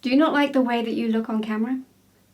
Do you not like the way that you look on camera?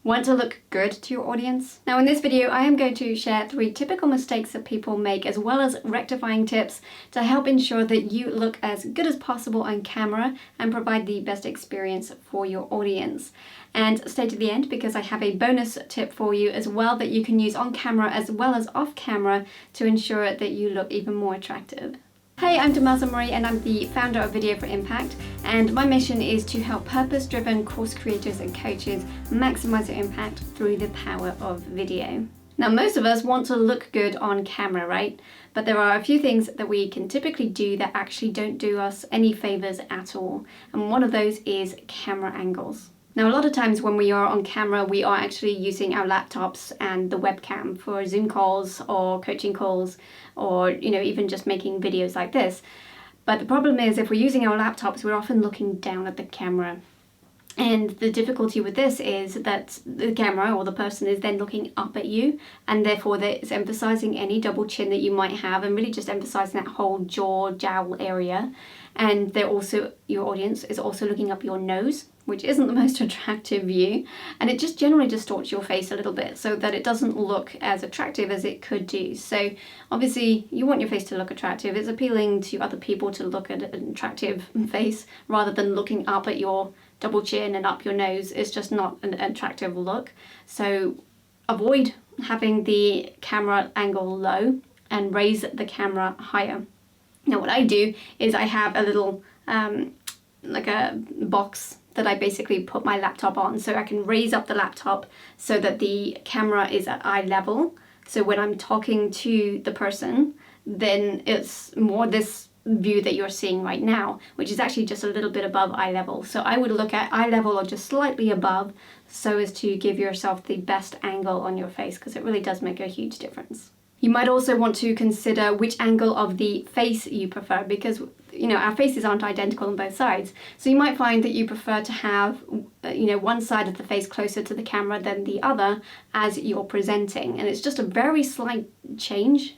Want to look good to your audience? Now in this video I am going to share 3 typical mistakes that people make, as well as rectifying tips to help ensure that you look as good as possible on camera and provide the best experience for your audience. And stay to the end because I have a bonus tip for you as well that you can use on camera as well as off camera to ensure that you look even more attractive. Hey, I'm Demelza and I'm the founder of Video for Impact, and my mission is to help purpose-driven course creators and coaches maximize their impact through the power of video. Now, most of us want to look good on camera, right? But there are a few things that we can typically do that actually don't do us any favors at all, and one of those is camera angles. Now, a lot of times when we are on camera, we are actually using our laptops and the webcam for Zoom calls or coaching calls, or even just making videos like this. But the problem is, if we're using our laptops, we're often looking down at the camera. And the difficulty with this is that the camera or the person is then looking up at you, and therefore it's emphasizing any double chin that you might have, and really just emphasizing that whole jaw, jowl area. And your audience is also looking up your nose, which isn't the most attractive view, and it just generally distorts your face a little bit so that it doesn't look as attractive as it could do. So obviously you want your face to look attractive. It's appealing to other people to look at an attractive face rather than looking up at your double chin and up your nose. It's just not an attractive look. So avoid having the camera angle low and raise the camera higher. Now what I do is I have a little like a box that I basically put my laptop on, so I can raise up the laptop so that the camera is at eye level. So when I'm talking to the person, then it's more this view that you're seeing right now, which is actually just a little bit above eye level. So I would look at eye level or just slightly above, so as to give yourself the best angle on your face, because it really does make a huge difference. You might also want to consider which angle of the face you prefer, because our faces aren't identical on both sides. So you might find that you prefer to have one side of the face closer to the camera than the other as you're presenting, and it's just a very slight change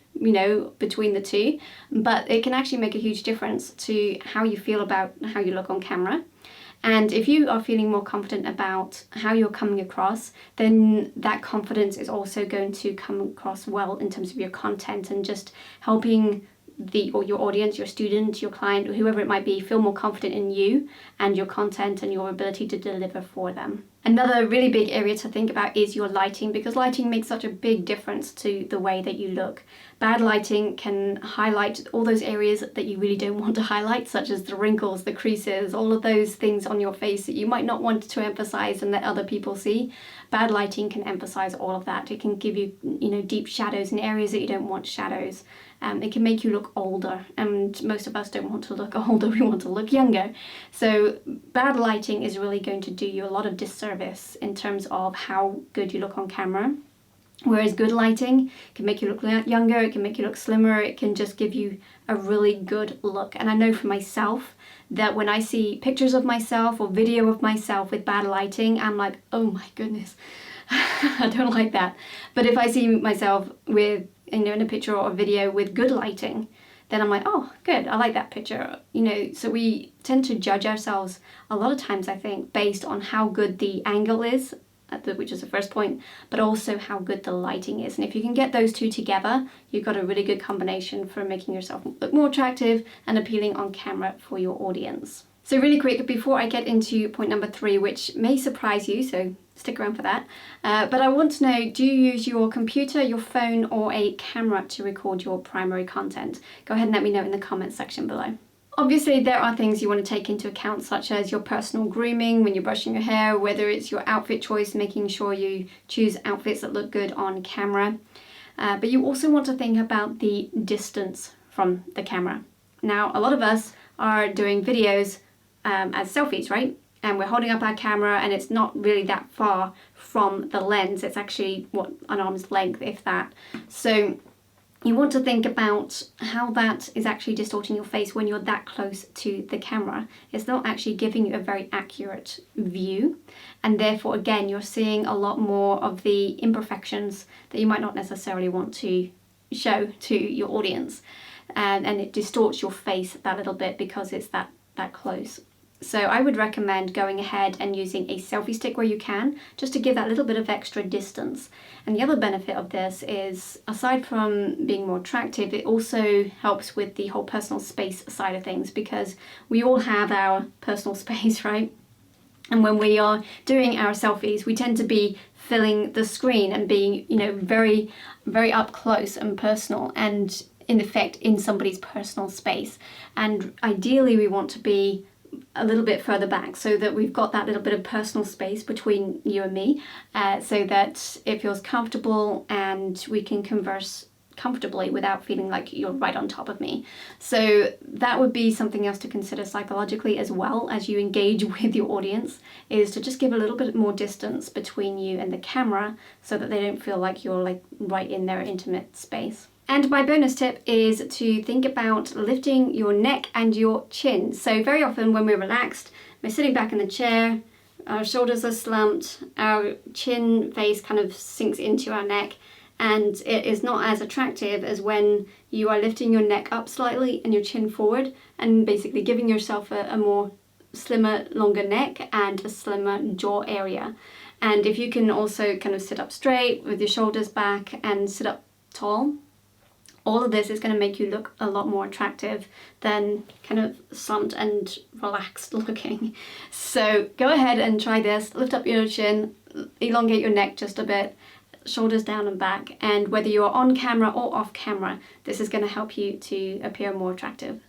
between the two, but it can actually make a huge difference to how you feel about how you look on camera. And if you are feeling more confident about how you're coming across, then that confidence is also going to come across well in terms of your content and just helping your audience, your student, your client, whoever it might be, feel more confident in you and your content and your ability to deliver for them. Another really big area to think about is your lighting, because lighting makes such a big difference to the way that you look. Bad lighting can highlight all those areas that you really don't want to highlight, such as the wrinkles, the creases, all of those things on your face that you might not want to emphasize and let other people see. Bad lighting can emphasize all of that. It can give you, deep shadows in areas that you don't want shadows. It can make you look older, and most of us don't want to look older, we want to look younger. So bad lighting is really going to do you a lot of disservice in terms of how good you look on camera. Whereas good lighting can make you look younger, it can make you look slimmer, it can just give you a really good look. And I know for myself that when I see pictures of myself or video of myself with bad lighting, I'm like, oh my goodness, I don't like that. But if I see myself with in a picture or a video with good lighting, then I'm like, oh, good, I like that picture. So we tend to judge ourselves a lot of times, I think, based on how good the angle is, which is the first point, but also how good the lighting is. And if you can get those two together, you've got a really good combination for making yourself look more attractive and appealing on camera for your audience. So really quick, before I get into point number 3, which may surprise you, so stick around for that, but I want to know, do you use your computer, your phone, or a camera to record your primary content? Go ahead and let me know in the comments section below. Obviously, there are things you want to take into account, such as your personal grooming when you're brushing your hair, whether it's your outfit choice, making sure you choose outfits that look good on camera. But you also want to think about the distance from the camera. Now, a lot of us are doing videos as selfies, right? And we're holding up our camera and it's not really that far from the lens. It's actually, an arm's length, if that. So you want to think about how that is actually distorting your face when you're that close to the camera. It's not actually giving you a very accurate view, and therefore again you're seeing a lot more of the imperfections that you might not necessarily want to show to your audience, and it distorts your face that little bit because it's that close. So I would recommend going ahead and using a selfie stick where you can, just to give that little bit of extra distance. And the other benefit of this is, aside from being more attractive, it also helps with the whole personal space side of things, because we all have our personal space, right? And when we are doing our selfies, we tend to be filling the screen and being, very, very up close and personal, and in effect in somebody's personal space. And ideally we want to be a little bit further back so that we've got that little bit of personal space between you and me, so that it feels comfortable and we can converse comfortably without feeling like you're right on top of me. So that would be something else to consider psychologically as well as you engage with your audience, is to just give a little bit more distance between you and the camera so that they don't feel like you're like right in their intimate space. And my bonus tip is to think about lifting your neck and your chin. So very often when we're relaxed, we're sitting back in the chair, our shoulders are slumped, our chin face kind of sinks into our neck, and it is not as attractive as when you are lifting your neck up slightly and your chin forward, and basically giving yourself a more slimmer, longer neck and a slimmer jaw area. And if you can also kind of sit up straight with your shoulders back and sit up tall, all of this is going to make you look a lot more attractive than kind of slumped and relaxed looking. So go ahead and try this. Lift up your chin, elongate your neck just a bit, shoulders down and back, and whether you're on camera or off camera, this is going to help you to appear more attractive.